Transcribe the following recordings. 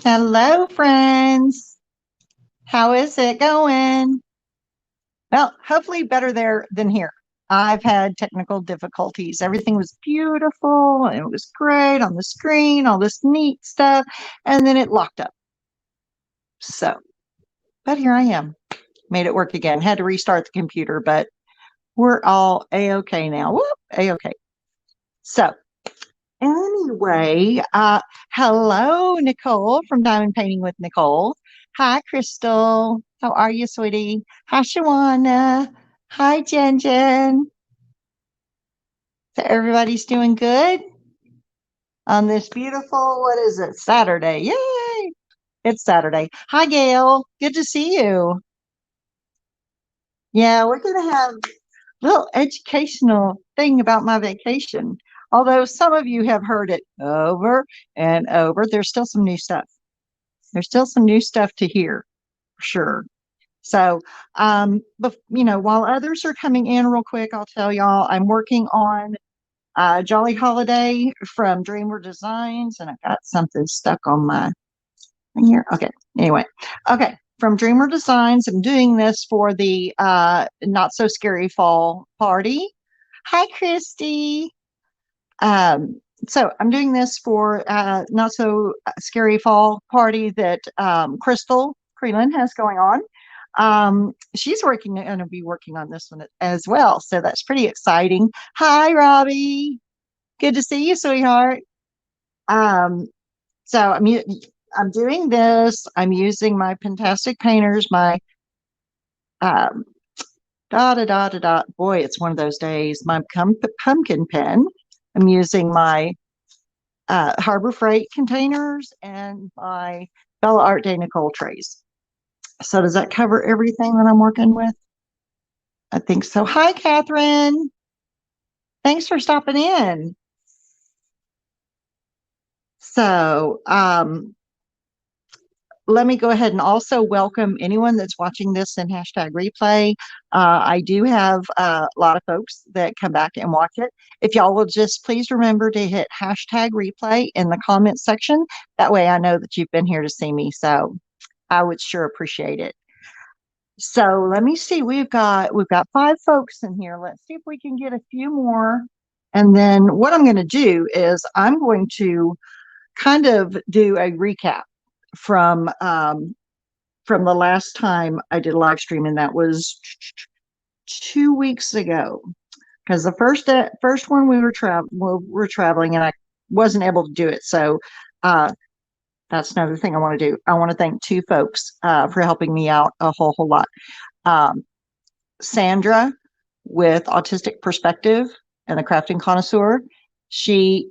Hello, friends. How is it going? Well, hopefully better there than here. I've had technical difficulties. Everything was beautiful. And it was great on the screen, all this neat stuff. And then it locked up. So, but here I am. Made it work again. Had to restart the computer, but we're all A-OK now. Whoop, A-OK. So, anyway, hello, Nicole from Diamond Painting with Nicole. Hi, Crystal. How are you, sweetie? Hi, Shawana. Hi, Jen Jen. So everybody's doing good on this beautiful, what is it, Saturday? Yay! It's Saturday. Hi, Gail. Good to see you. Yeah, we're going to have a little educational thing about my vacation. Although some of you have heard it over and over, there's still some new stuff. There's still some new stuff to hear, for sure. So, but while others are coming in real quick, I'll tell y'all I'm working on Jolly Holiday from Dreamer Designs, and I got something stuck on my thing here. Okay, anyway, okay, from Dreamer Designs, I'm doing this for the Not So Scary Fall Party. Hi, Christy. So I'm doing this for Not So Scary Fall Party that Crystal Creelan has going on. She's going to be working on this one as well. So that's pretty exciting. Hi, Robbie. Good to see you, sweetheart. So I'm doing this. I'm using my Pentastic Painters, my boy, it's one of those days. My pumpkin pen. I'm using my Harbor Freight containers and my Bella Art Day Nicole trays. So does that cover everything that I'm working with? I think so. Hi, Catherine. Thanks for stopping in. So let me go ahead and also welcome anyone that's watching this in hashtag replay. I do have a lot of folks that come back and watch it. If y'all will just please remember to hit hashtag replay in the comment section. That way I know that you've been here to see me. So I would sure appreciate it. So let me see. We've got 5 folks in here. Let's see if we can get a few more. And then what I'm going to do is I'm going to kind of do a recap from the last time I did a live stream, and that was 2 weeks ago. Because the first one we were traveling, and I wasn't able to do it. So that's another thing I want to do. I want to thank 2 folks for helping me out a whole lot. Sandra with Autistic Perspective and the Crafting Connoisseur. She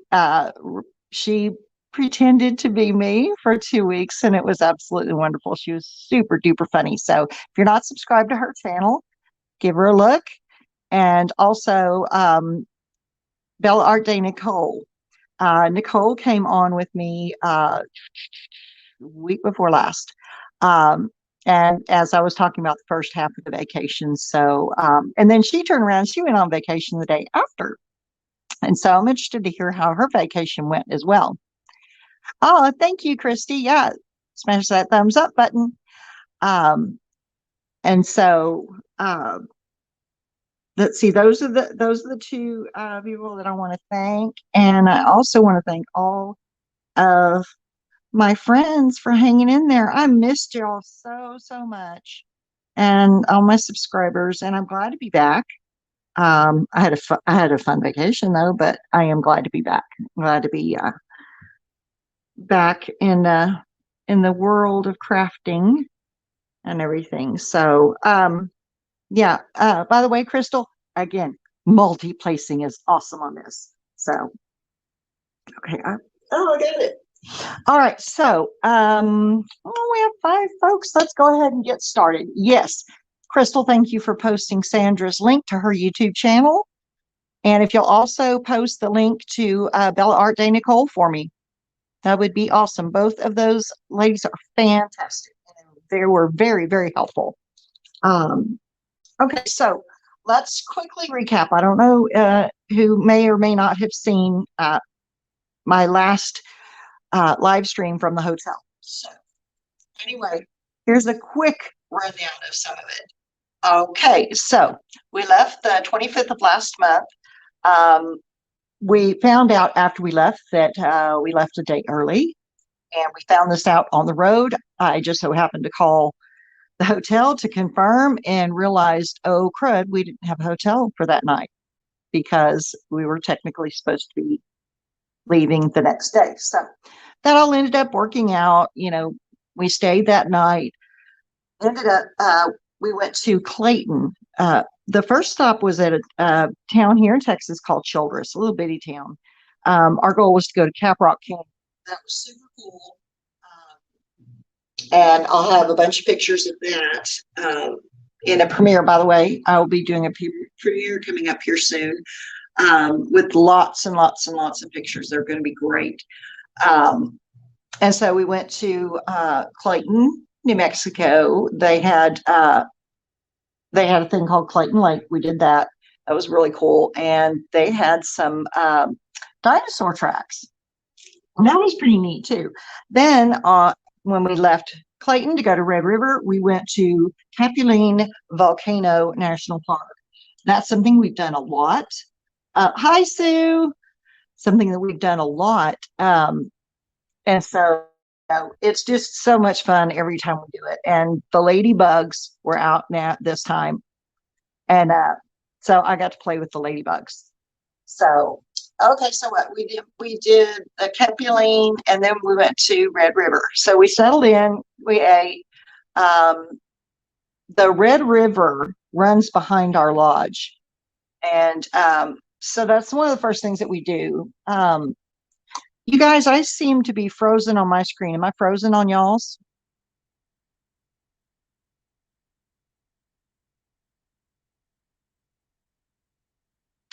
pretended to be me for 2 weeks, and it was absolutely wonderful. She was super duper funny. So if you're not subscribed to her channel, give her a look. And also Bella Art Day Nicole. Nicole came on with me week before last. And as I was talking about the first half of the vacation. So, and then she turned around, she went on vacation the day after. And so I'm interested to hear how her vacation went as well. Oh, thank you, Christy. Yeah, smash that thumbs up button. And so let's see, those are the 2 people that I want to thank. And I also want to thank all of my friends for hanging in there. I missed y'all so much, and all my subscribers, and I'm glad to be back. I had a fun vacation though, but I am glad to be back. I'm glad to be back in the world of crafting and everything. So yeah, by the way, Crystal, again, multi-placing is awesome on this. So okay, I got it. All right, so we have 5 folks. Let's go ahead and get started. Yes, Crystal, thank you for posting Sandra's link to her YouTube channel. And if you'll also post the link to Bella Art Day Nicole for me, that would be awesome. Both of those ladies are fantastic. They were very, very helpful. Okay, so let's quickly recap. I don't know who may or may not have seen my last live stream from the hotel. So anyway, here's a quick rundown of some of it. Okay, so we left the 25th of last month. Um, we found out after we left that we left a day early, and we found this out on the road. I just so happened to call the hotel to confirm and realized, oh, crud, we didn't have a hotel for that night because we were technically supposed to be leaving the next day. So that all ended up working out. We stayed that night. Ended up, we went to Clayton. The first stop was at a town here in Texas called Childress, a little bitty town. Our goal was to go to Caprock Canyon. That was super cool. And I'll have a bunch of pictures of that in a premiere. By the way, I will be doing a premiere coming up here soon with lots and lots and lots of pictures. They're going to be great. And so we went to Clayton, New Mexico. They had a thing called Clayton Lake. We did that. That was really cool. And they had some dinosaur tracks. And that was pretty neat too. Then when we left Clayton to go to Red River, we went to Capulene Volcano National Park. That's something we've done a lot. Hi, Sue. Something that we've done a lot. And so it's just so much fun every time we do it. And the ladybugs were out now this time. And so I got to play with the ladybugs. So, okay, so what we did the Capulene, and then we went to Red River. So we settled in, we ate. The Red River runs behind our lodge. And so that's one of the first things that we do. You guys, I seem to be frozen on my screen. Am I frozen on y'all's?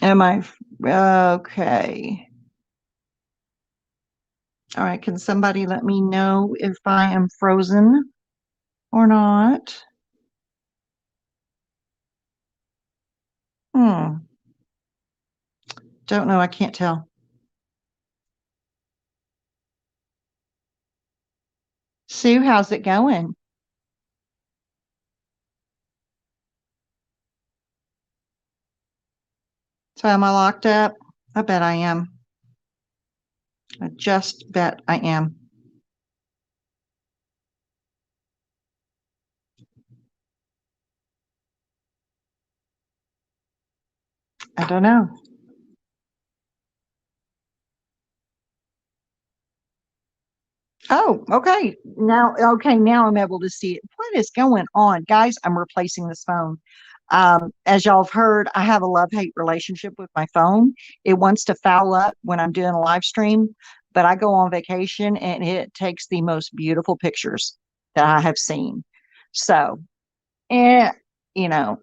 Am I? Okay. All right. Can somebody let me know if I am frozen or not? Hmm. Don't know. I can't tell. Sue, how's it going? So am I locked up? I bet I am. I just bet I am. I don't know. Oh, okay. Now I'm able to see it. What is going on? Guys, I'm replacing this phone. As y'all have heard, I have a love-hate relationship with my phone. It wants to foul up when I'm doing a live stream, but I go on vacation and it takes the most beautiful pictures that I have seen. So, eh, you know,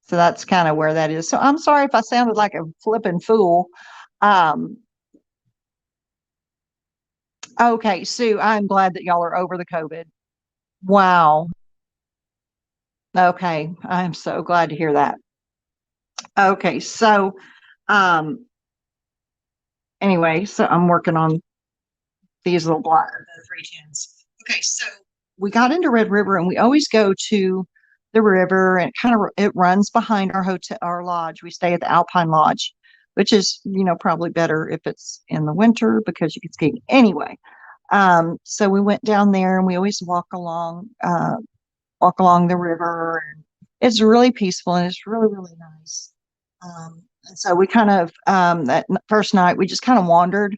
so that's kind of where that is. So I'm sorry if I sounded like a flipping fool. Um, okay, Sue, I'm glad that y'all are over the COVID. Wow. Okay, I'm so glad to hear that. Okay, so um anyway, so I'm working on these little the 310s. Okay, so we got into Red River and we always go to the river and it runs behind our hotel, our lodge. We stay at the Alpine Lodge, which is, probably better if it's in the winter because you can ski anyway. So we went down there and we always walk along the river. And it's really peaceful and it's really, really nice. And so we that first night, we just kind of wandered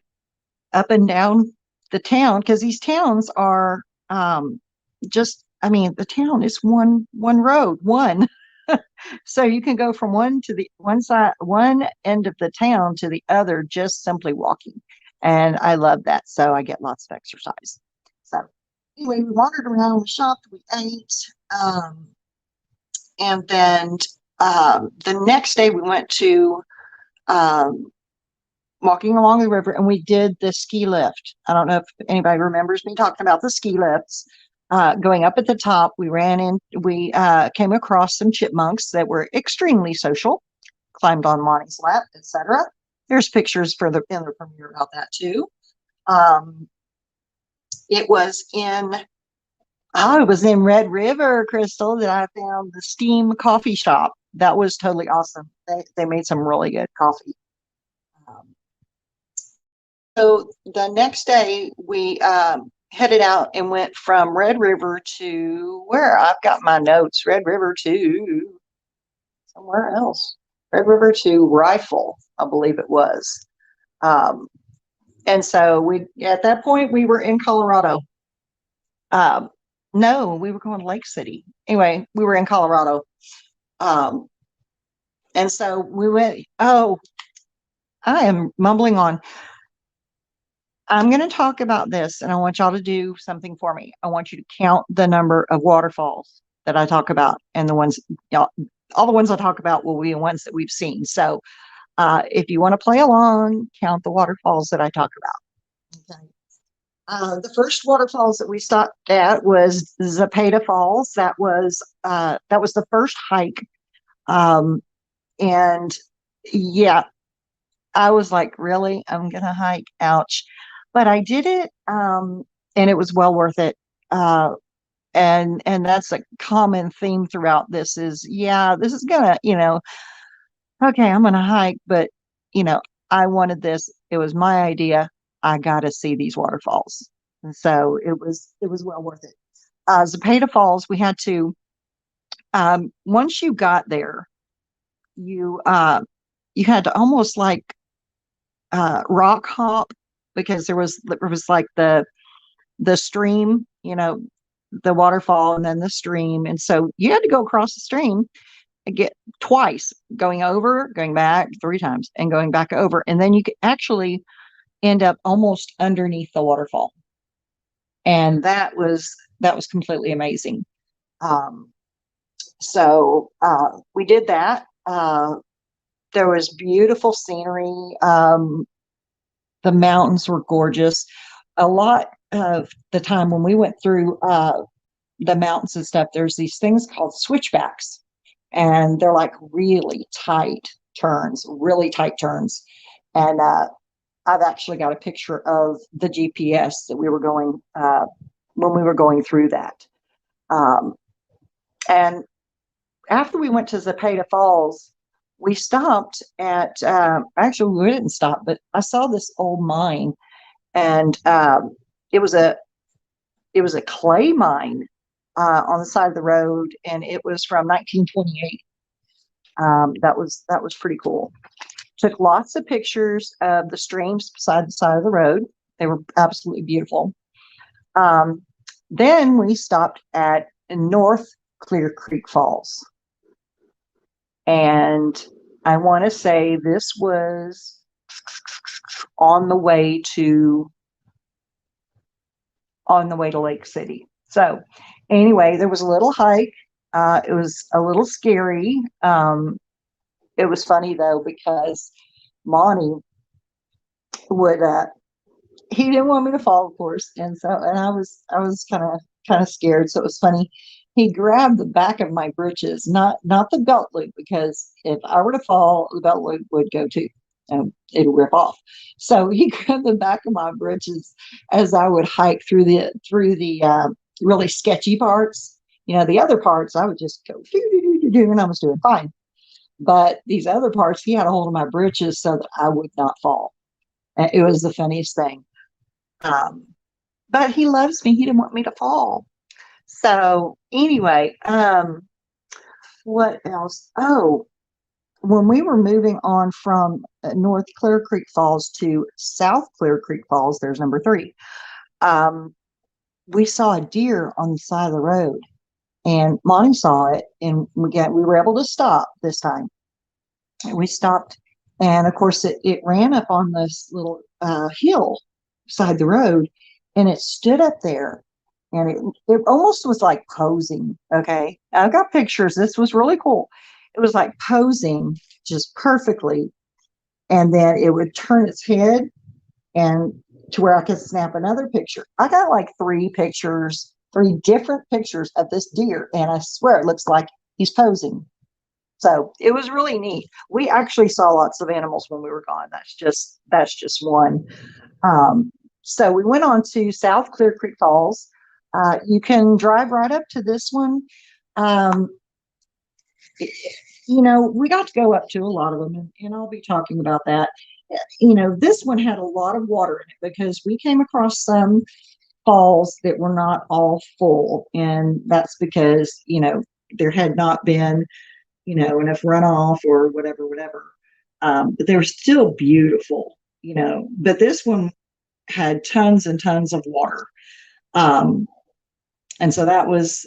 up and down the town because these towns are the town is one road, one. So you can go from one end of the town to the other just simply walking. And I love that. So I get lots of exercise. So anyway, we wandered around, we shopped, we ate. And then the next day we went to um, walking along the river and we did the ski lift. I don't know if anybody remembers me talking about the ski lifts. Going up at the top, we came across some chipmunks that were extremely social, climbed on Lonnie's lap, etc. There's pictures in the premiere about that too. Um, It was in it was in Red River, Crystal, that I found the Steam Coffee Shop. That was totally awesome. They made some really good coffee. Um, so the next day we headed out and went from Red River to where I've got my notes. Red River to somewhere else. Red River to Rifle, I believe it was. Um, and so we at that point we were in Colorado. Um, no, we were going to Lake City. Anyway, we were in Colorado. Um, and so we went, oh, I am mumbling on. I'm going to talk about this and I want y'all to do something for me. I want you to count the number of waterfalls that I talk about, and the ones, y'all, all the ones I talk about will be the ones that we've seen. So if you want to play along, count the waterfalls that I talk about. Okay. The first waterfalls that we stopped at was Zapata Falls. That was the first hike, um, and yeah, I was like, really, I'm gonna hike? Ouch! But I did it, and it was well worth it. And that's a common theme throughout this is, yeah, this is gonna, okay, I'm gonna hike, but you know, I wanted this. It was my idea. I got to see these waterfalls, and so it was well worth it. Zapata Falls, we had to once you got there, you you had to almost like rock hop because there was like the stream, the waterfall and then the stream, and so you had to go across the stream and get twice, going over, going back 3 times, and going back over, and then you could actually end up almost underneath the waterfall, and that was completely amazing. Um, so we did that. There was beautiful scenery. The mountains were gorgeous. A lot of the time when we went through the mountains and stuff, there's these things called switchbacks, and they're like really tight turns. And I've actually got a picture of the GPS that we were going when we were going through that. Um, and after we went to Zapata Falls, we stopped at actually we didn't stop, but I saw this old mine, and it was a it was a clay mine on the side of the road, and it was from 1928. That was pretty cool. Took lots of pictures of the streams beside the side of the road. They were absolutely beautiful. Um, then we stopped at North Clear Creek Falls, and I want to say this was on the way to Lake City. So anyway, there was a little hike. It was a little scary. It was funny though because Monty would he didn't want me to fall, of course, and I was kind of scared. So it was funny. He grabbed the back of my breeches, not the belt loop, because if I were to fall, the belt loop would go too, and it'd rip off. So he grabbed the back of my breeches as I would hike through the really sketchy parts. The other parts I would just go do, and I was doing fine. But these other parts, he had a hold of my breeches so that I would not fall. And it was the funniest thing. Um, but he loves me. He didn't want me to fall. So anyway, what else? Oh, when we were moving on from North Clear Creek Falls to South Clear Creek Falls, there's number 3. Um, we saw a deer on the side of the road, and Monty saw it, and we were able to stop this time. We stopped, and of course it ran up on this little hill beside the road, and it stood up there, and it almost was like posing. Okay, I've got pictures. This was really cool. It was like posing just perfectly, and then it would turn its head and to where I could snap another picture. I got like 3 different pictures of this deer, and I swear it looks like he's posing. So it was really neat. We actually saw lots of animals when we were gone. That's just one. Um, So we went on to South Clear Creek Falls. You can drive right up to this one. Um, we got to go up to a lot of them, and I'll be talking about that. This one had a lot of water in it because we came across some falls that were not all full. And that's because, there had not been, enough runoff or whatever. But they were still beautiful, but this one had tons and tons of water. Um, and so that was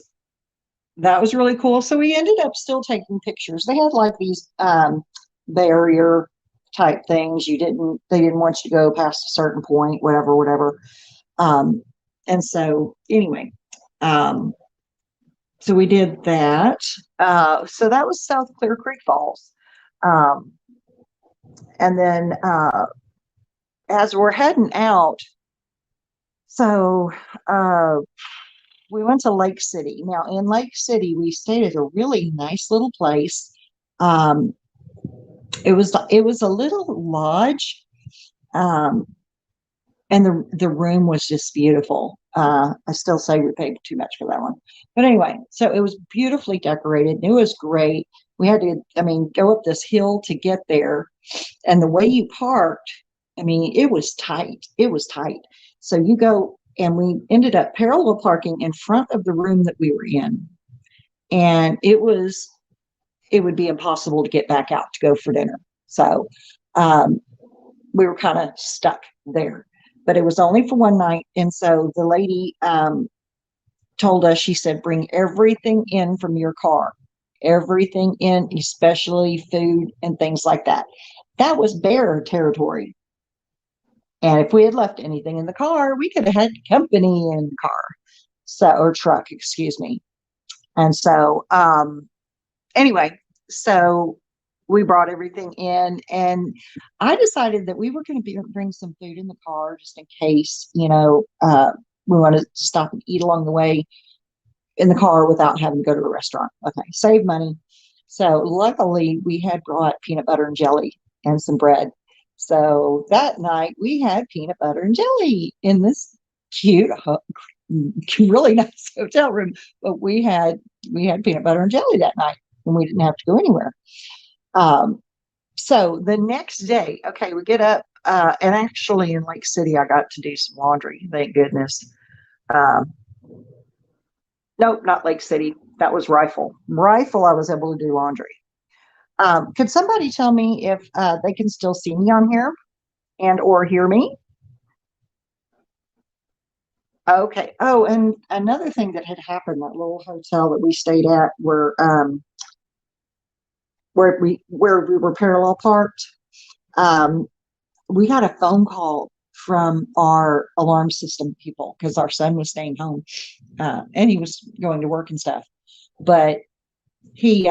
really cool. So we ended up still taking pictures. They had like these barrier type things. They didn't want you to go past a certain point, whatever. Um, and so anyway, so we did that. So that was South Clear Creek Falls. Um, and then as we're heading out, so we went to Lake City. Now in Lake City, we stayed at a really nice little place. Um, it was a little lodge, um, and the room was just beautiful. I still say we paid too much for that one, but anyway, so it was beautifully decorated. And it was great. We had to, go up this hill to get there, and the way you parked, it was tight. It was tight. So you go, and we ended up parallel parking in front of the room that we were in, and it would be impossible to get back out to go for dinner. So um, we were kind of stuck there, but it was only for one night. And so the lady told us, she said, bring everything in from your car, everything in, especially food and things like that. That was bear territory. And if we had left anything in the car, we could have had company in the car. So, or truck, excuse me. And so, anyway, so we brought everything in, and I decided that we were going to bring some food in the car just in case, we want to stop and eat along the way in the car without having to go to a restaurant. Okay, save money. So luckily we had brought peanut butter and jelly and some bread. So that night we had peanut butter and jelly in this cute, really nice hotel room. But we had peanut butter and jelly that night, and we didn't have to go anywhere. So the next day, okay, we get up, and actually in Lake City, I got to do some laundry. Thank goodness. Um, nope, not Lake City. That was Rifle. Rifle, I was able to do laundry. Could somebody tell me if they can still see me on here and or hear me? Okay. Oh, and another thing that had happened, that little hotel that we stayed at, where we were parallel parked, um, we got a phone call from our alarm system people because our son was staying home, and he was going to work and stuff. But he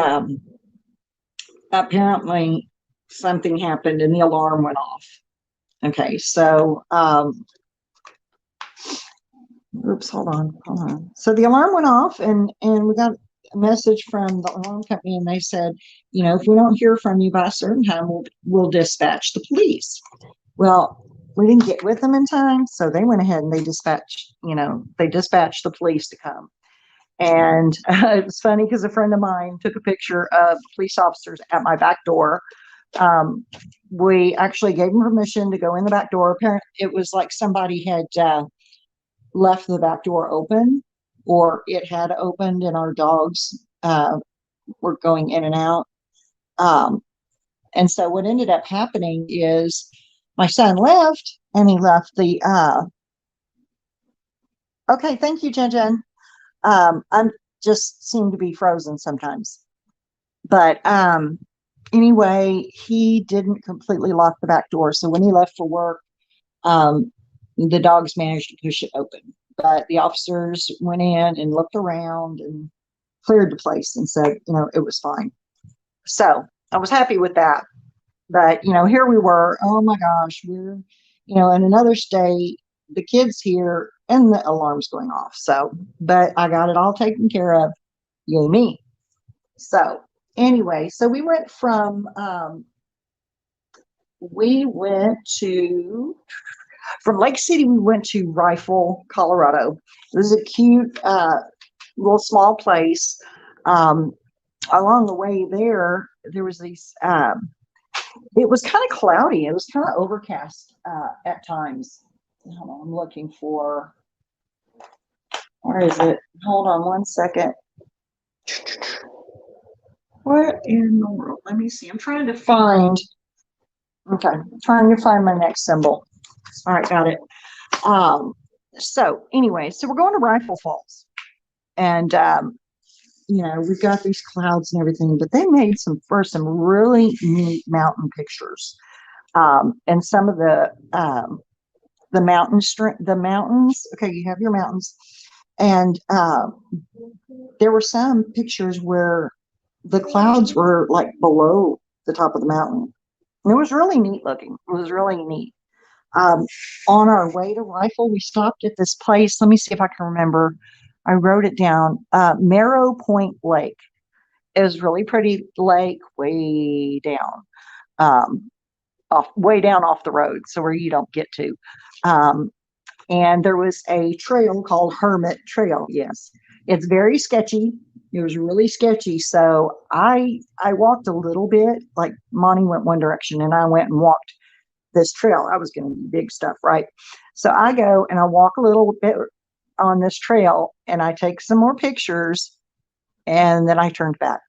apparently something happened and the alarm went off. Okay, so oops, hold on. So the alarm went off, and we got a message from the alarm company, and they said, if we don't hear from you by a certain time, we'll dispatch the police. Well, we didn't get with them in time, so they went ahead and they dispatched the police to come. And it was funny because a friend of mine took a picture of police officers at my back door. We actually gave them permission to go in the back door. Apparently, it was like somebody had left the back door open, or it had opened, and our dogs were going in and out. And so what ended up happening is my son left, and he left the okay, thank you, Jen. I'm just seem to be frozen sometimes. But anyway, he didn't completely lock the back door. So when he left for work, the dogs managed to push it open. But the officers went in and looked around and cleared the place and said, it was fine. So I was happy with that. But, here we were. Oh my gosh, we're, in another state, the kids here, and the alarm's going off. So, but I got it all taken care of. Yay me. So anyway, so we went to From Lake City, we went to Rifle, Colorado. It was a cute, little small place. Um, Along the way there was these. It was kind of cloudy. It was kind of overcast at times. Hold on, I'm looking for. Where is it? Hold on one second. What in the world? Let me see. I'm trying to find. Okay, I'm trying to find my next symbol. All right, got it. Um, so anyway, so we're going to Rifle Falls, and we've got these clouds and everything, but they made some really neat mountain pictures. And some of the the mountains. Okay, you have your mountains, and there were some pictures where the clouds were like below the top of the mountain. And it was really neat looking. It was really neat. Um, on our way to Rifle, we stopped at this place. Let me see if I can remember. I wrote it down. Marrow Point Lake. It was really pretty lake, um, way down off the road, so where you don't get to. Um, and there was a trail called Hermit Trail. Yes, it's very sketchy. It was really sketchy. So I walked a little bit. Like Monty went one direction, and I went and walked this trail. I was going to do big stuff, right? So I go and I walk a little bit on this trail, and I take some more pictures, and then I turned back.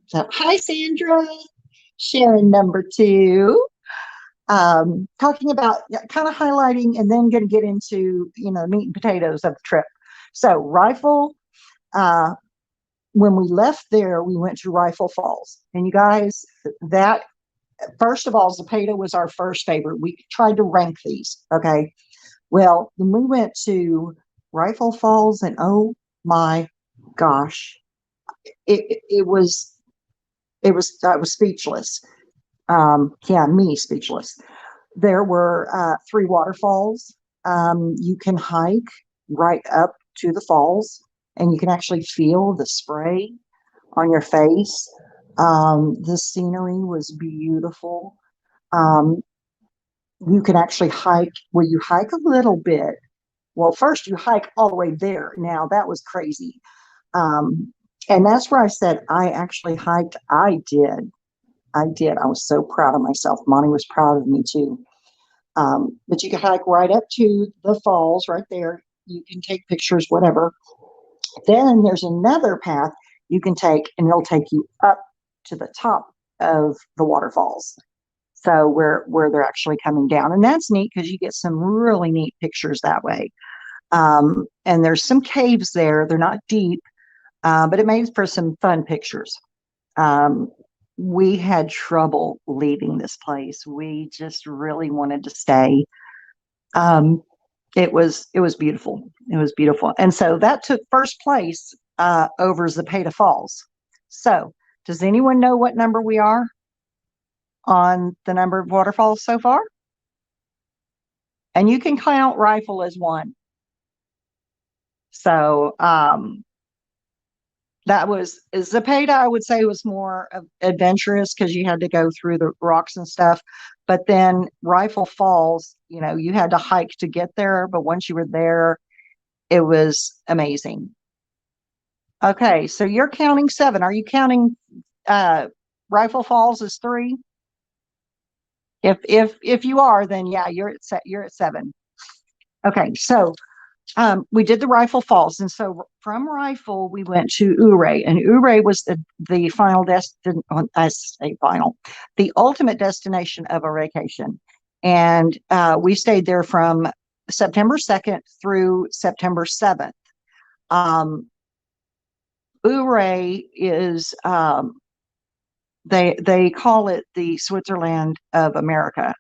So hi, Sandra, Sharon number two. Talking about kind of highlighting and then going to get into, the meat and potatoes of the trip. So Rifle, uh, when we left there, we went to Rifle Falls. And you guys, that, first of all, Zapata was our first favorite. We tried to rank these. Okay. Well, then we went to Rifle Falls, and oh my gosh, it was, I was speechless. Yeah, me speechless. There were three waterfalls. You can hike right up to the falls, and you can actually feel the spray on your face. The scenery was beautiful. Um, you can actually hike, well, you hike a little bit. Well, first you hike all the way there. Now that was crazy. Um, and that's where I said I actually hiked. I did. I did. I was so proud of myself. Monty was proud of me too. But you can hike right up to the falls right there. You can take pictures, whatever. Then there's another path you can take, and it'll take you up to the top of the waterfalls. So where they're actually coming down, and that's neat because you get some really neat pictures that way. And there's some caves there. They're not deep, but it makes for some fun pictures. Um, we had trouble leaving this place. We just really wanted to stay. Um, it was beautiful. It was beautiful, and so that took first place over Zapata Falls. So, does anyone know what number we are on the number of waterfalls so far? And you can count Rifle as one. So, that was Zapata, I would say, was more adventurous because you had to go through the rocks and stuff. But then Rifle Falls, you had to hike to get there. But once you were there, it was amazing. Okay, so you're counting seven. Are you counting Rifle Falls as three? If you are, then yeah, you're at seven. Okay, so we did the Rifle Falls, and so from Rifle we went to Ouray, and Ouray was the final destination. I say final, the ultimate destination of our vacation, and we stayed there from September 2nd through September 7th. Ouray is they call it the Switzerland of America,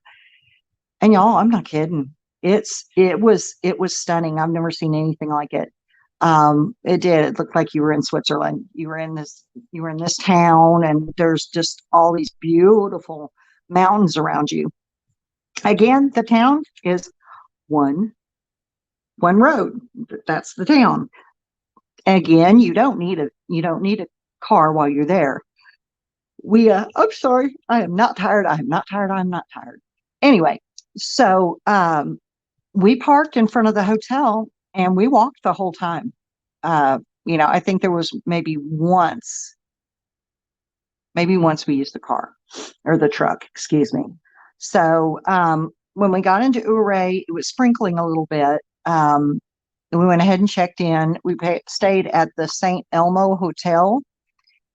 and y'all, I'm not kidding. It was stunning. I've never seen anything like it. It did. It looked like you were in Switzerland. You were in this town, and there's just all these beautiful mountains around you. Again, the town is one road. That's the town. Again, you don't need a car while you're there. I'm sorry. I am not tired. I am not tired. I'm not tired. Anyway, So we parked in front of the hotel and we walked the whole time. I think there was maybe once we used the car or the truck, excuse me. So when we got into Ouray, it was sprinkling a little bit. We went ahead and checked in. Stayed at the St. Elmo Hotel.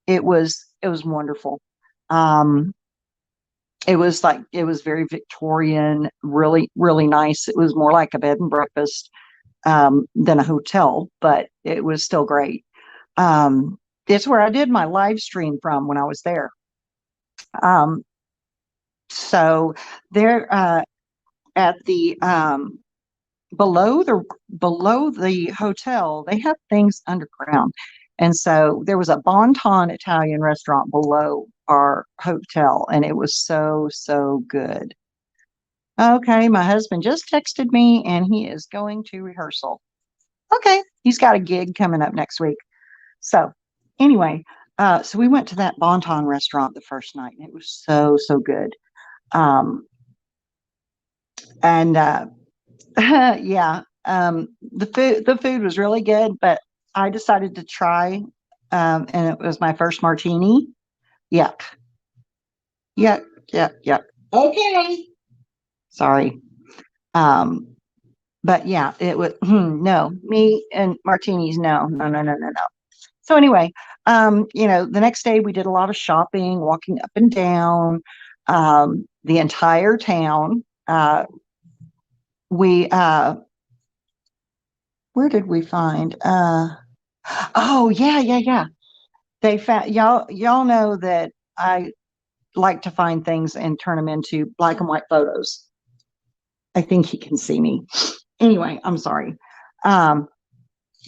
It was wonderful. Um, it was very Victorian, really, really nice. It was more like a bed and breakfast than a hotel, but it was still great. Um, it's where I did my live stream from when I was there. Um, so there at the below the hotel, they have things underground. And so there was a Bonton Italian restaurant below our hotel, and it was so, so good. Okay, my husband just texted me and he is going to rehearsal. Okay, he's got a gig coming up next week. So, anyway, so we went to that Bonton restaurant the first night, and it was so, so good. Um, and yeah, the food was really good, but I decided to try, and it was my first martini. Yuck, yuck, yuck, yuck. Okay, sorry. Um, but yeah, it was no me and martinis. No, no, no, no, no, no. So anyway, the next day we did a lot of shopping, walking up and down the entire town. We Where did we find? Oh yeah, yeah, yeah. They found y'all know that I like to find things and turn them into black and white photos. I think he can see me. Anyway, I'm sorry. Um,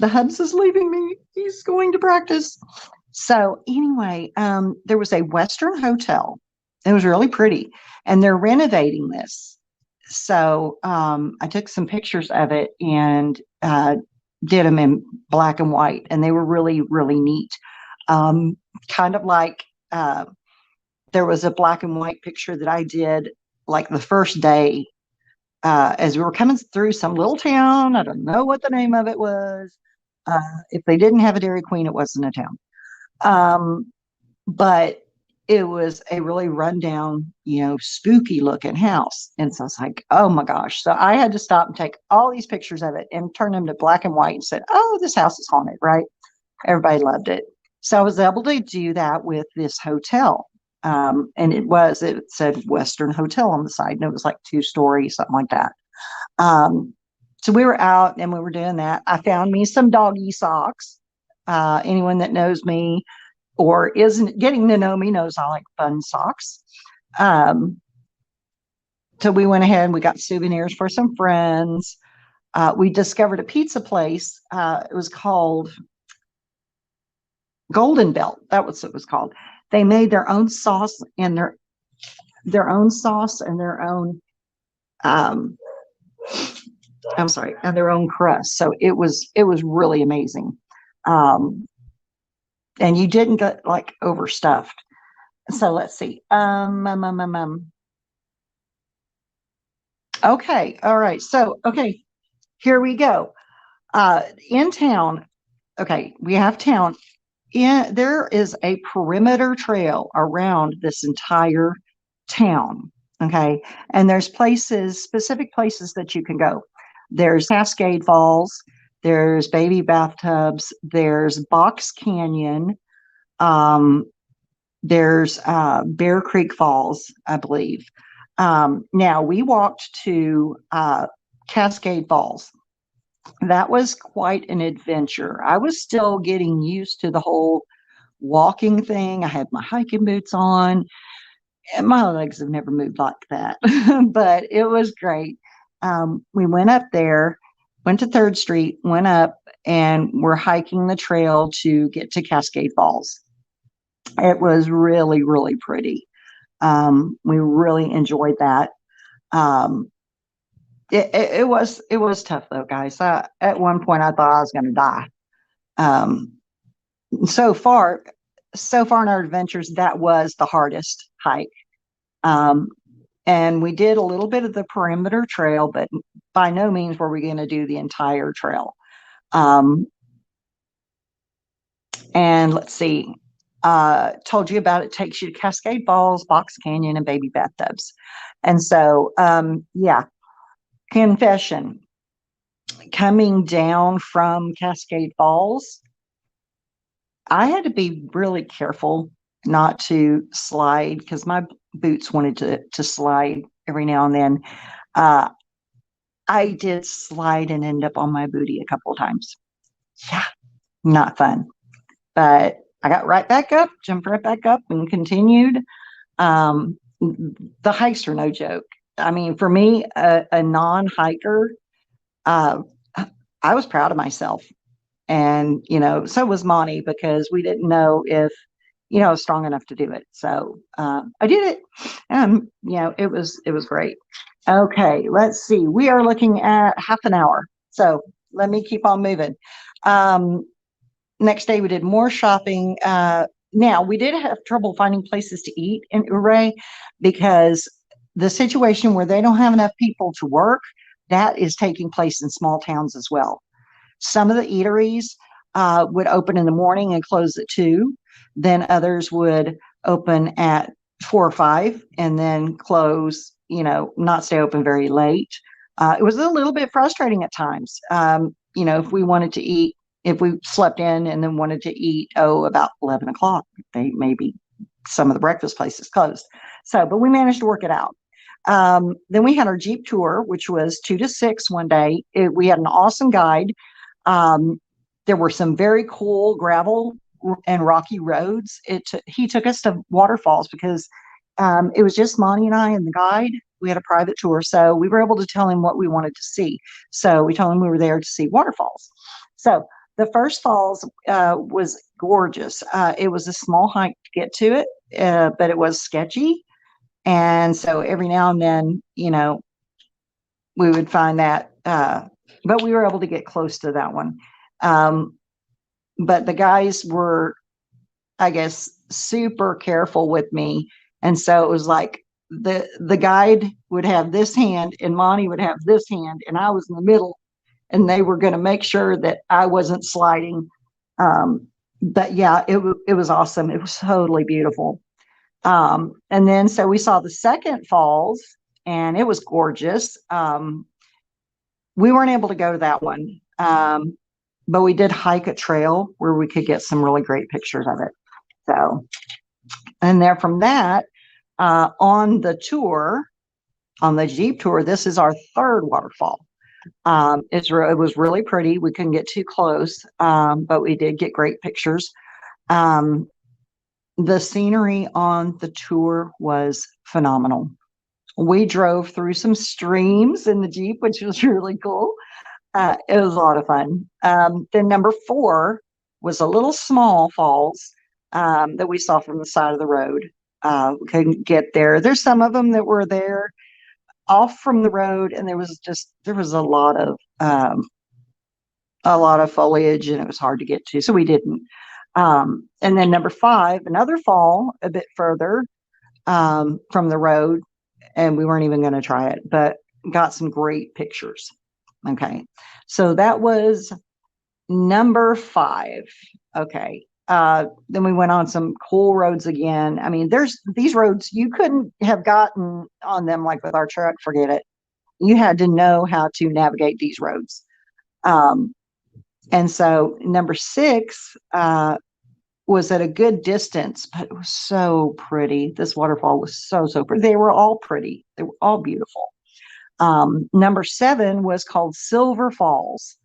the Hubs is leaving me. He's going to practice. So anyway, there was a Western hotel. It was really pretty, and they're renovating this. So I took some pictures of it and did them in black and white, and they were really, really neat. Um, Kind of like there was a black and white picture that I did like the first day as we were coming through some little town. I don't know what the name of it was. If they didn't have a Dairy Queen, it wasn't a town. Um, but it was a really rundown, spooky looking house. And so I was like, oh my gosh. So I had to stop and take all these pictures of it and turn them to black and white and said, oh, this house is haunted, right? Everybody loved it. So I was able to do that with this hotel. And it said Western Hotel on the side, and it was like 2 stories, something like that. Um, so we were out and we were doing that. I found me some doggy socks. Anyone that knows me or isn't getting to know me knows I like fun socks. Um, so we went ahead and we got souvenirs for some friends. We discovered a pizza place. It was called Golden Belt. That was what it was called. They made their own sauce and their own um, I'm sorry, and their own crust. So it was really amazing. Um, and you didn't get like overstuffed. So let's see. Okay, all right. So okay, here we go. In town, okay, we have town. There is a perimeter trail around this entire town. Okay, and there's specific places that you can go. There's Cascade Falls, there's baby bathtubs, there's Box Canyon, um, there's Bear Creek Falls, I believe. Now we walked to Cascade Falls. That was quite an adventure. I was still getting used to the whole walking thing. I had my hiking boots on, and my legs have never moved like that, but it was great. We went up there, went to 3rd Street, went up, and we're hiking the trail to get to Cascade Falls. It was really, really pretty. We really enjoyed that. Um, it was tough though, guys. At one point, I thought I was going to die. Um, so far, so far in our adventures, that was the hardest hike. Um, And we did a little bit of the perimeter trail, but by no means were we going to do the entire trail. And let's see, told you about it takes you to Cascade Falls, Box Canyon, and Baby Bathtubs. And so, yeah, confession, coming down from Cascade Falls, I had to be really careful not to slide because my boots wanted to slide every now and then. I did slide and end up on my booty a couple of times. Yeah, not fun. But I got right back up, jumped right back up, and continued. Um, the hikes are no joke. I mean, for me, a non-hiker, uh, I was proud of myself. And, so was Monty because we didn't know if, I was strong enough to do it. So I did it. It was great. Okay, let's see. We are looking at half an hour. So let me keep on moving. Next day, we did more shopping. Now, we did have trouble finding places to eat in Ouray because the situation where they don't have enough people to work, that is taking place in small towns as well. Some of the eateries would open in the morning and close at 2. Then others would open at 4 or 5 and then close, not stay open very late. It was a little bit frustrating at times. If we wanted to eat, if we slept in and then wanted to eat, about 11 o'clock, maybe some of the breakfast places closed. So, but we managed to work it out. Then we had our Jeep tour, which was 2 to 6 one day. We had an awesome guide. There were some very cool gravel and rocky roads. He took us to waterfalls because it was just Monty and I and the guide. We had a private tour, so we were able to tell him what we wanted to see. So we told him we were there to see waterfalls. So the first falls was gorgeous. It was a small hike to get to it, but it was sketchy. And so every now and then, we would find that, but we were able to get close to that one. But the guys were, I guess, super careful with me. And so it was like the guide would have this hand and Monty would have this hand, and I was in the middle, and they were going to make sure that I wasn't sliding. But yeah, it was awesome. It was totally beautiful. And then so we saw the second falls, and it was gorgeous. We weren't able to go to that one, but we did hike a trail where we could get some really great pictures of it. So, and there from that, on the tour, on the Jeep tour, this is our third waterfall. It was really pretty. We couldn't get too close, but we did get great pictures. The scenery on the tour was phenomenal. We drove through some streams in the Jeep, which was really cool. It was a lot of fun. Then number 4 was a little small falls that we saw from the side of the road. We couldn't get there. There's some of them that were there off from the road, and there was a lot of foliage, and it was hard to get to, so we didn't. And then number 5, another fall a bit further from the road, and we weren't even going to try it, but got some great pictures. Okay, so that was number 5. Okay, then we went on some cool roads again. I mean, there's these roads you couldn't have gotten on them like with our truck. Forget it. You had to know how to navigate these roads. And so number 6 was at a good distance, but it was so pretty. This waterfall was so pretty. They were all pretty. They were all beautiful. Number 7 was called Silver Falls.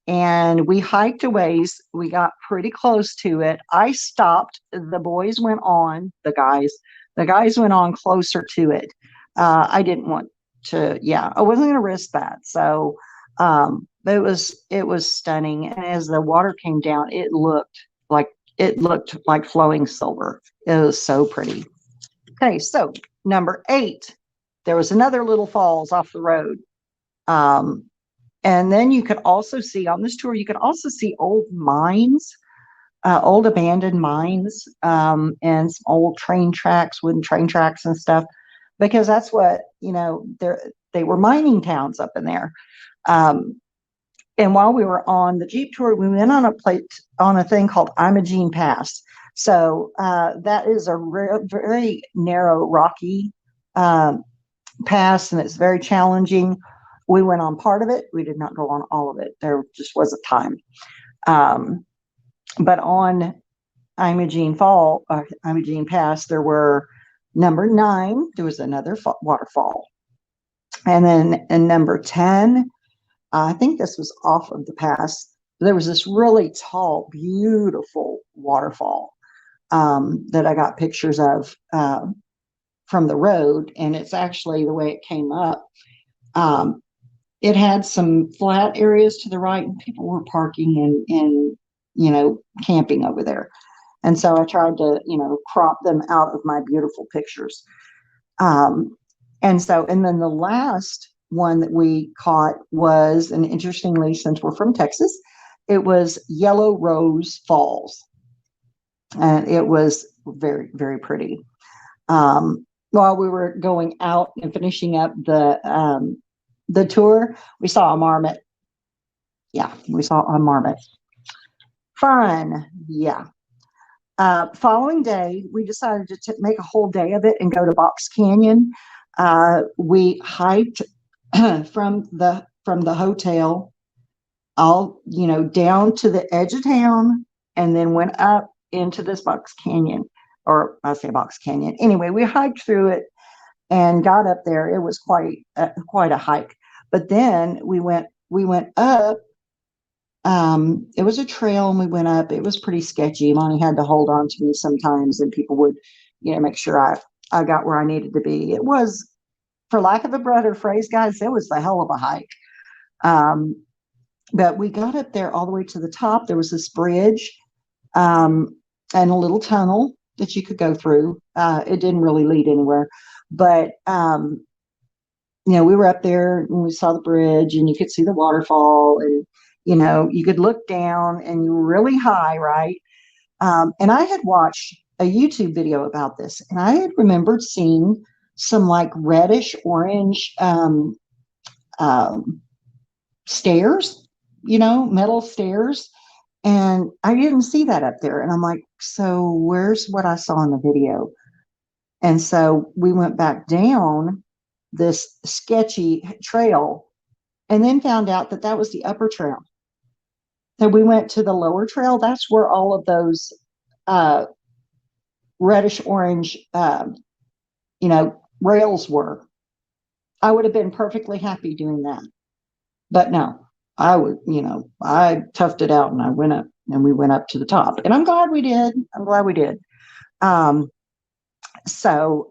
And we hiked a ways. We got pretty close to it. I stopped. The boys went on, the guys went on closer to it. I didn't want to, I wasn't going to risk that. So it was stunning. And as the water came down, it looked like flowing silver. It was so pretty. Okay, so number 8, there was another little falls off the road. And then you could also see on this tour, old mines, old abandoned mines, and some old train tracks, wooden train tracks and stuff. because that's what, they were mining towns up in there. Um, and while we were on the Jeep tour, we went on a thing called Imogene Pass. So that is a very narrow, rocky um, pass, and it's very challenging. We went on part of it. We did not go on all of it. There just wasn't time. Um, but on Imogene Pass, there were number 9. There was another waterfall, and then in number 10, I think this was off of the pass. There was this really tall, beautiful waterfall that I got pictures of from the road, and it's actually the way it came up. Um, it had some flat areas to the right, and people were parking and camping over there. And so I tried to, crop them out of my beautiful pictures. And then the last one that we caught was, and interestingly, since we're from Texas, it was Yellow Rose Falls. And it was very, very pretty. While we were going out and finishing up the tour, we saw a marmot. Yeah, we saw a marmot. Fun. Yeah. Following day, we decided to make a whole day of it and go to Box Canyon. We hiked from the hotel all down to the edge of town, and then went up into this Box Canyon, or I say Box Canyon. Anyway, we hiked through it and got up there. It was quite a hike. But then we went up. It was a trail, and we went up. It was pretty sketchy. Monty had to hold on to me sometimes, and people would, make sure I got where I needed to be. It was, for lack of a better phrase, guys, it was the hell of a hike. But we got up there all the way to the top. There was this bridge and a little tunnel that you could go through. It didn't really lead anywhere, but we were up there and we saw the bridge, and you could see the waterfall, and you could look down, and you were really high, right? And I had watched a YouTube video about this, and I had remembered seeing some like reddish orange stairs, metal stairs. And I didn't see that up there. And I'm like, so where's what I saw in the video? And so we went back down this sketchy trail, and then found out that that was the upper trail. So we went to the lower trail. That's where all of those reddish orange, rails were. I would have been perfectly happy doing that. But no, I toughed it out, and I went up, and we went up to the top, and I'm glad we did. So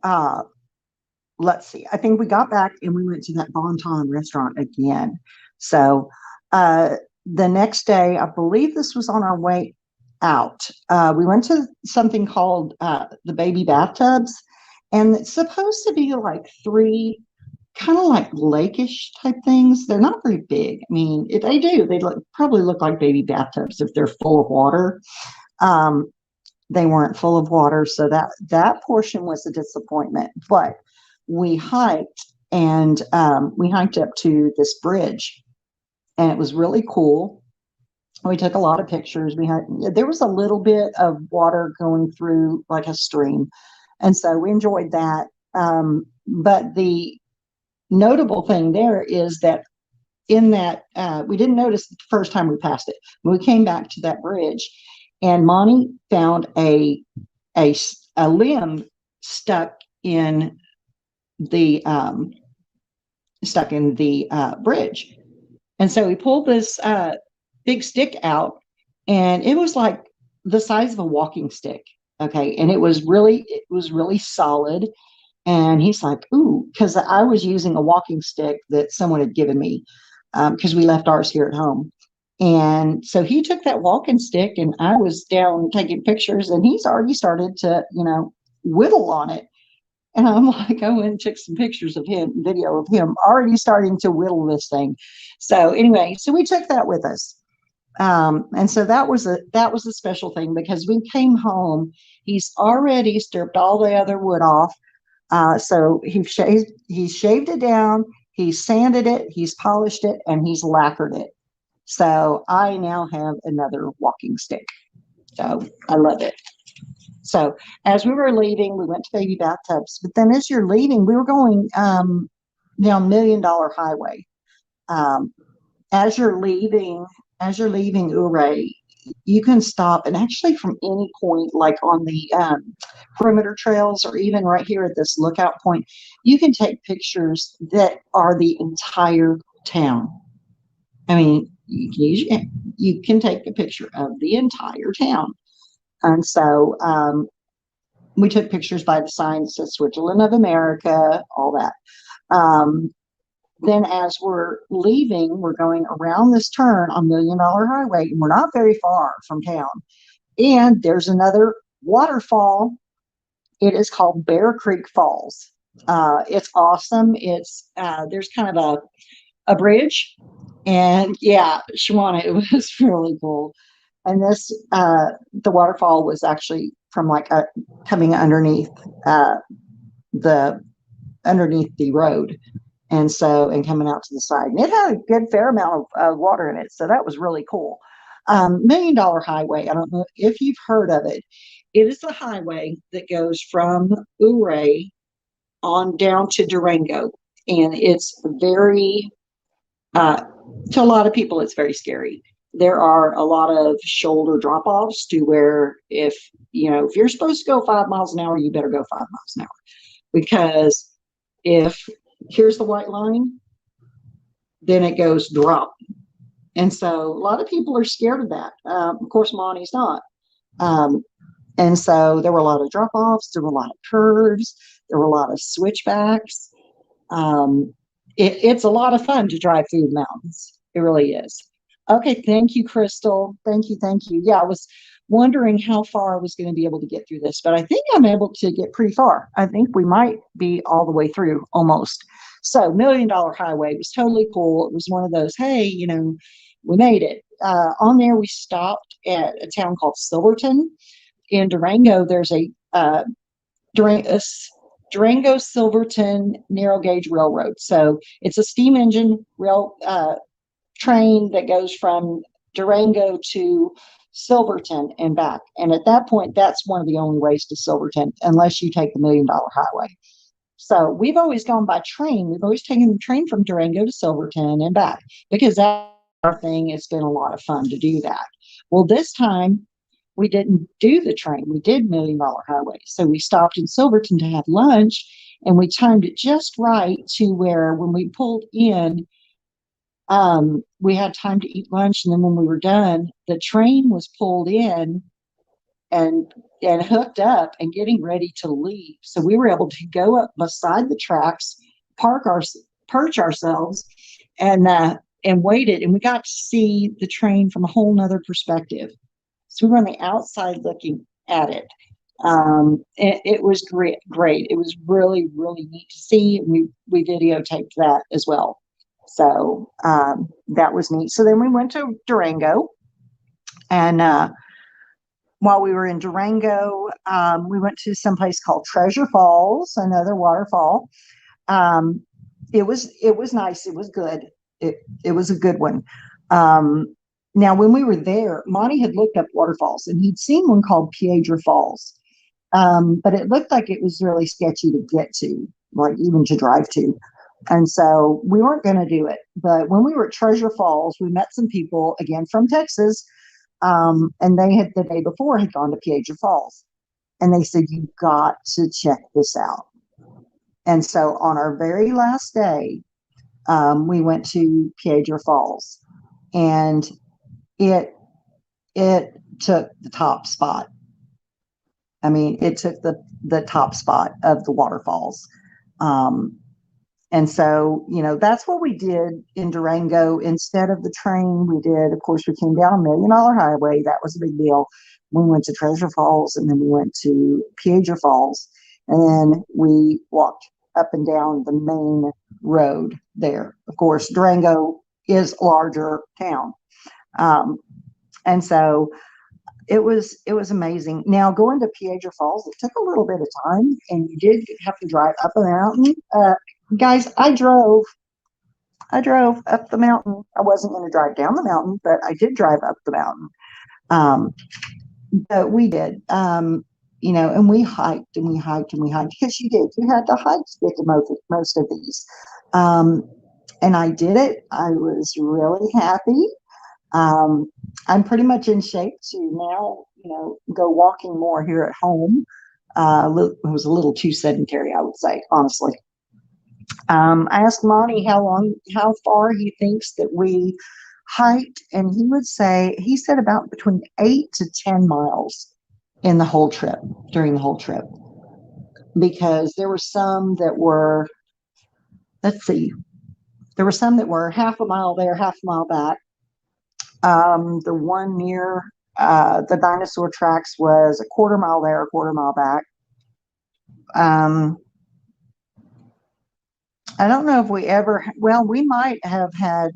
let's see. I think we got back, and we went to that Bon Ton restaurant again. So the next day, I believe this was on our way out. We went to something called the Baby Bathtubs, and it's supposed to be like 3 kind of like lake-ish type things. They're not very big. I mean, if they do, they probably look like baby bathtubs if they're full of water. They weren't full of water, so that portion was a disappointment. But we hiked, and we hiked up to this bridge, and it was really cool. We took a lot of pictures. There was a little bit of water going through like a stream, and so we enjoyed that. But the notable thing there is that in that we didn't notice the first time we passed it. When we came back to that bridge, and Monty found a limb stuck in the bridge, and so he pulled this big stick out, and it was like the size of a walking stick. Okay, and it was really solid. And he's like, ooh, because I was using a walking stick that someone had given me because we left ours here at home. And so he took that walking stick, and I was down taking pictures, and he's already started to, whittle on it. And I'm like, I went and took some pictures of him, video of him already starting to whittle this thing. So anyway, so we took that with us. And so that was a special thing, because we came home, he's already stripped all the other wood off. So he's shaved it down, he's sanded it, he's polished it, and he's lacquered it. So I now have another walking stick. So I love it. So as we were leaving, we went to Baby Bathtubs. But then as you're leaving, we were going down Million Dollar Highway. Um, as you're leaving, as you're leaving Ouray, you can stop and actually from any point, like on the perimeter trails, or even right here at this lookout point, you can take pictures that are the entire town. I mean, you can take a picture of the entire town. And so we took pictures by the sign that says Switzerland of America, all that. Um, then as we're leaving, we're going around this turn on Million Dollar Highway, and we're not very far from town. And there's another waterfall. It is called Bear Creek Falls. It's awesome. It's there's kind of a bridge, and yeah, Shawana, it was really cool. And this the waterfall was actually from like coming uh, the underneath the road, and coming out to the side, and it had a good fair amount of water in it, so that was really cool. Million Dollar Highway, I don't know if you've heard of it. It is a highway that goes from Ouray on down to Durango, and it's very uh, to a lot of people it's very scary. There are a lot of shoulder drop offs to where if you're supposed to go 5 miles an hour, you better go 5 miles an hour, because if here's the white line, then it goes drop. And so a lot of people are scared of that. Of course, Monty's not. Um, and so there were a lot of drop offs, there were a lot of curves, there were a lot of switchbacks. Um, it's a lot of fun to drive through the mountains. It really is. Okay, thank you, Crystal. Thank you, thank you. Yeah, I was wondering how far I was going to be able to get through this, but I think I'm able to get pretty far. I think we might be all the way through almost. So, Million Dollar Highway was totally cool. It was one of those, hey, we made it. On there, we stopped at a town called Silverton. In Durango, there's a Durango Silverton narrow gauge railroad. So it's a steam engine rail train that goes from Durango to Silverton and back. And at that point, that's one of the only ways to Silverton, unless you take the Million Dollar Highway. So we've always gone by train. We've always taken the train from Durango to Silverton and back, because that's our thing. It's been a lot of fun to do that. Well, this time we didn't do the train. We did Million Dollar Highway. So we stopped in Silverton to have lunch, and we timed it just right to where when we pulled in, we had time to eat lunch. And then when we were done, the train was pulled in and hooked up and getting ready to leave. So we were able to go up beside the tracks, perch ourselves, and waited. And we got to see the train from a whole nother perspective. So we were on the outside looking at it. It was great. It was really, really neat to see. We videotaped that as well. So that was neat. So then we went to Durango, and while we were in Durango, we went to some place called Treasure Falls, another waterfall. Um, it was nice. It was good. It was a good one. Now, when we were there, Monty had looked up waterfalls, and he'd seen one called Piedra Falls, but it looked like it was really sketchy to get to, like even to drive to. And so we weren't going to do it. But when we were at Treasure Falls, we met some people, again from Texas, and they had the day before had gone to Piedra Falls. And they said, "You got to check this out." And so on our very last day, we went to Piedra Falls, and it it took the top spot. I mean, it took the top spot of the waterfalls. Um, and so, that's what we did in Durango. Instead of the train, we did, of course, we came down Million Dollar Highway. That was a big deal. We went to Treasure Falls, and then we went to Piedra Falls, and then we walked up and down the main road there. Of course, Durango is a larger town. And so it was amazing. Now going to Piedra Falls, it took a little bit of time, and you did have to drive up a mountain. Guys, I drove up the mountain. I wasn't going to drive down the mountain, but I did drive up the mountain. Um, but we did, and we hiked and we hiked and we hiked because you did. You had to hike to get to most of these. Um, and I did it. I was really happy. Um, I'm pretty much in shape to now, go walking more here at home. It was a little too sedentary, I would say, honestly. I asked Monty how far he thinks that we hiked, and he said about between 8 to 10 miles in the whole trip, during the whole trip, because there were some that were, let's see, there were some that were half a mile there, half a mile back. The one near the dinosaur tracks was a quarter mile there, a quarter mile back. I don't know if we might have had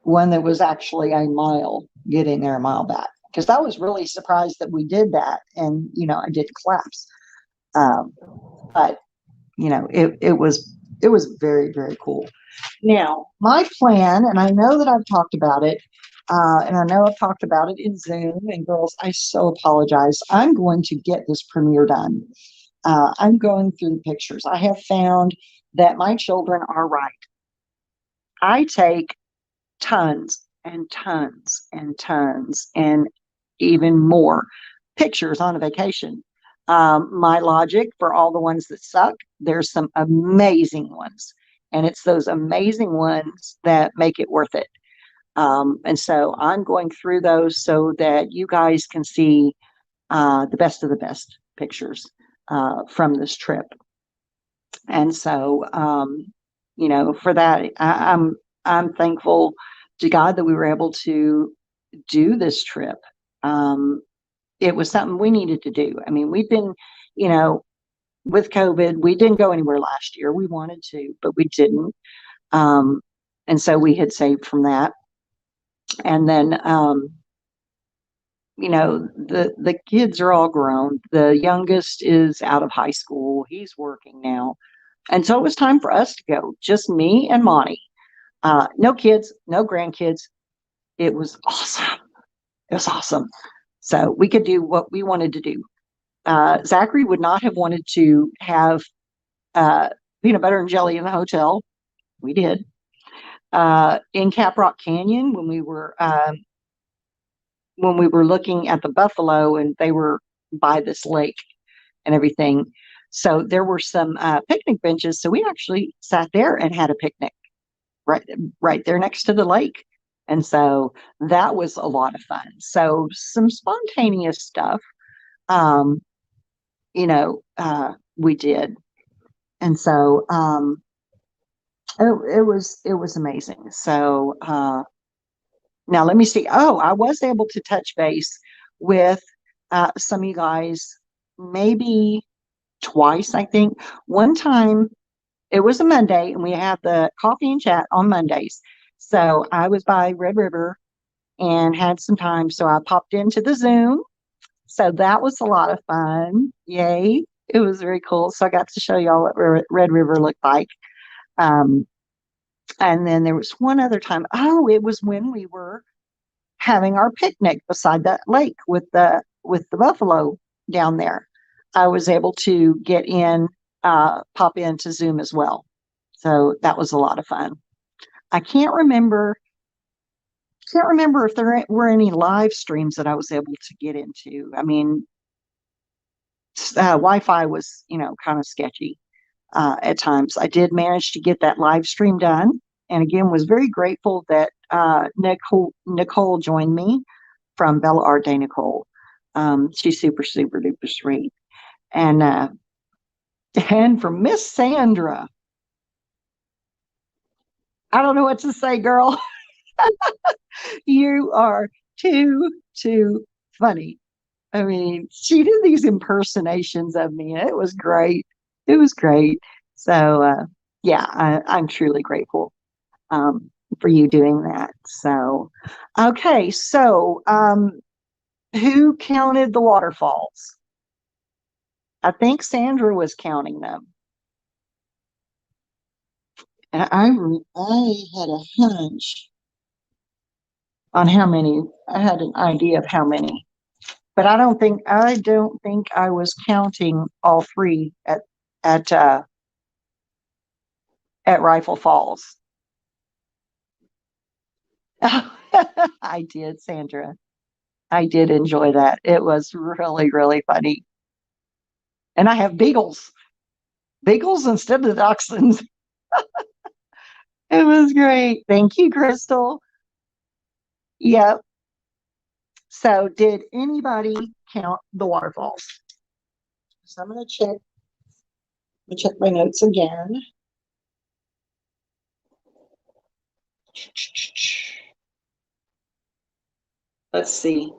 one that was actually a mile getting there, a mile back, because I was really surprised that we did that. And, I did collapse. But, it was very, very cool. Now, my plan, and I know that I've talked about it, and I know I've talked about it in Zoom, and girls, I so apologize. I'm going to get this premiere done. I'm going through the pictures. I have found that my children are right. I take tons and tons and tons and even more pictures on a vacation. My logic for all the ones that suck, there's some amazing ones. And it's those amazing ones that make it worth it. And so I'm going through those so that you guys can see the best of the best pictures from this trip. And so, for that, I'm thankful to God that we were able to do this trip. It was something we needed to do. I mean, we've been, with COVID, we didn't go anywhere last year. We wanted to, but we didn't. And so we had saved from that. And then, the kids are all grown. The youngest is out of high school. He's working now. And so it was time for us to go, just me and Monty. No kids, no grandkids. It was awesome. It was awesome. So we could do what we wanted to do. Zachary would not have wanted to have peanut butter and jelly in the hotel. We did. In Caprock Canyon, when we were looking at the buffalo, and they were by this lake and everything. So there were some picnic benches. So we actually sat there and had a picnic right there next to the lake. And so that was a lot of fun. So some spontaneous stuff, we did. And so it was amazing. So now let me see. Oh, I was able to touch base with some of you guys maybe twice, I think. One time, it was a Monday, and we have the coffee and chat on Mondays. So I was by Red River and had some time. So I popped into the Zoom. So that was a lot of fun. Yay. It was very cool. So I got to show y'all what Red River looked like. And then there was one other time. Oh, it was when we were having our picnic beside that lake with the buffalo down there. I was able to get in, pop into Zoom as well. So that was a lot of fun. I can't remember if there were any live streams that I was able to get into. I mean, Wi-Fi was, kind of sketchy at times. I did manage to get that live stream done, and again, was very grateful that Nicole joined me from Bella Art Day Nicole. She's super, super duper sweet. And from Miss Sandra, I don't know what to say, girl. You are too funny. I mean, she did these impersonations of me, and it was great. It was great. So, yeah, I'm truly grateful for you doing that. So, okay. So, Who counted the waterfalls? I think Sandra was counting them. And I had a hunch on how many. I had an idea of how many, but I don't think I was counting all three at uh, at Rifle Falls. I did, Sandra. I did enjoy that. It was really, really funny. And I have beagles instead of dachshunds. It was great. Thank you, Crystal. Yep. So, did anybody count the waterfalls? So I'm going to check my notes again. Let's see.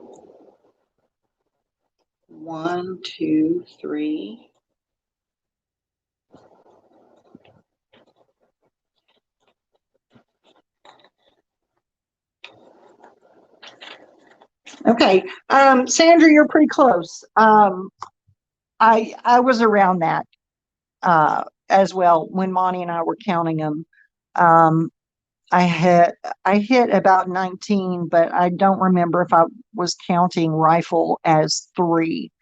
One, two, three. Okay. Sandra, you're pretty close. I was around that as well when Monty and I were counting them. Um, I had I hit about 19, but I don't remember if I was counting rifle as three.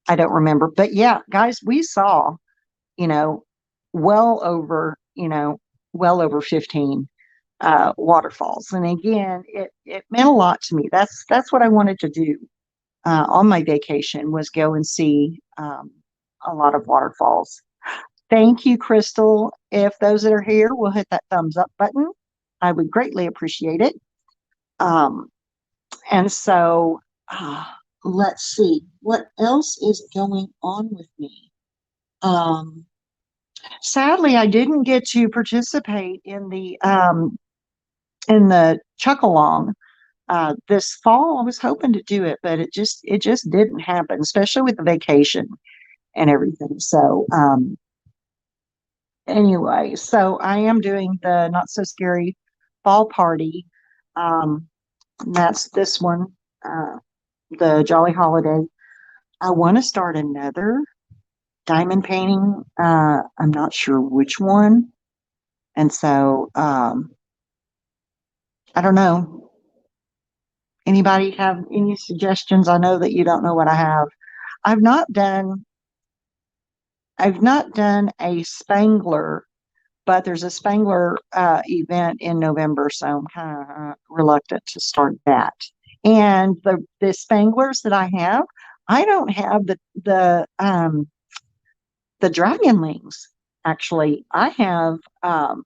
I don't remember. But yeah, guys, we saw, you know, well over, well over 15 waterfalls. And again, it meant a lot to me. That's what I wanted to do on my vacation, was go and see a lot of waterfalls. Thank you, Crystal. If those that are here will hit that thumbs up button, I would greatly appreciate it. Um, and so uh, let's see what else is going on with me. Um, Sadly, I didn't get to participate in the chuck along this fall. I was hoping to do it, but it just didn't happen, especially with the vacation and everything. So anyway, so I am doing the not so scary fall party. And that's this one, uh, the Jolly Holiday. I want to start another diamond painting. I'm not sure which one. And so I don't know. Anybody have any suggestions? I know that you don't know what I have. I've not done I've not done a Spangler, but there's a Spangler event in November, so I'm kind of reluctant to start that. And the Spanglers that I have, I don't have the dragonlings. Actually, I have oh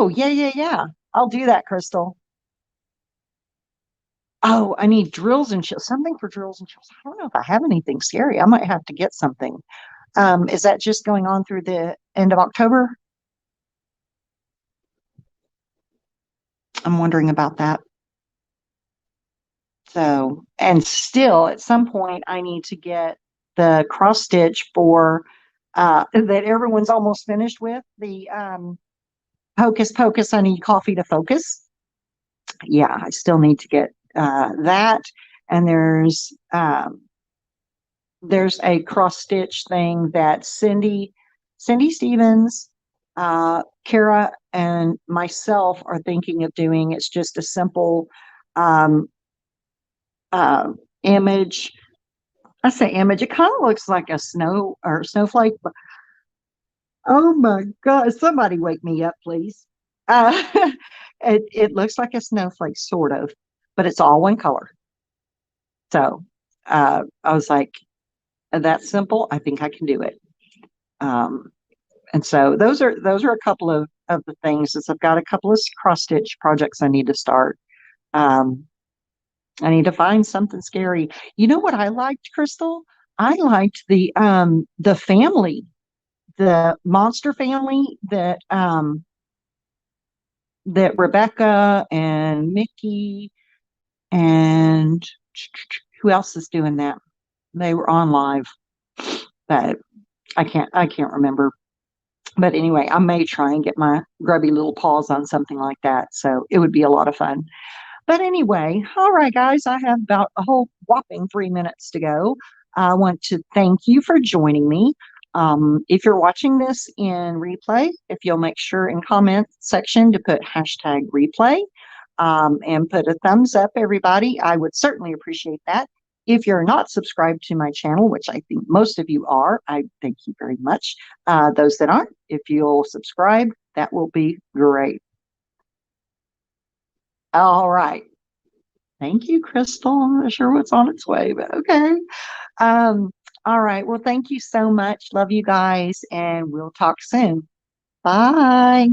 yeah, yeah, yeah. I'll do that, Crystal. Oh, I need drills and chills. Something for drills and chills. I don't know if I have anything scary. I might have to get something. Is that just going on through the end of October? I'm wondering about that. So, and still at some point, I need to get the cross stitch for that everyone's almost finished with the Hocus Pocus, I need coffee to focus. Yeah, I still need to get that. And there's a cross stitch thing that Cindy Stevens, Kara, and myself are thinking of doing. It's just a simple um, uh, image. I say image. It kind of looks like a snow or snowflake. But, oh my God! Somebody wake me up, please. Uh, it looks like a snowflake, sort of, but it's all one color. So I was like, that's simple. I think I can do it. Um, and so those are a couple of the things. Is I've got a couple of cross stitch projects I need to start. Um, I need to find something scary. You know what I liked, Crystal? I liked the family, the monster family that Rebecca and Mickey and who else is doing that? They were on live, but I can't remember. But anyway, I may try and get my grubby little paws on something like that. So it would be a lot of fun. But anyway, all right, guys, I have about a whole whopping 3 minutes to go. I want to thank you for joining me. If you're watching this in replay, if you'll make sure in comment section to put hashtag replay and put a thumbs up, everybody, I would certainly appreciate that. If you're not subscribed to my channel, which I think most of you are, I thank you very much. Those that aren't, if you'll subscribe, that will be great. All right. Thank you, Crystal. I'm not sure what's on its way, but okay. Um, all right. Well, thank you so much. Love you guys, and we'll talk soon. Bye.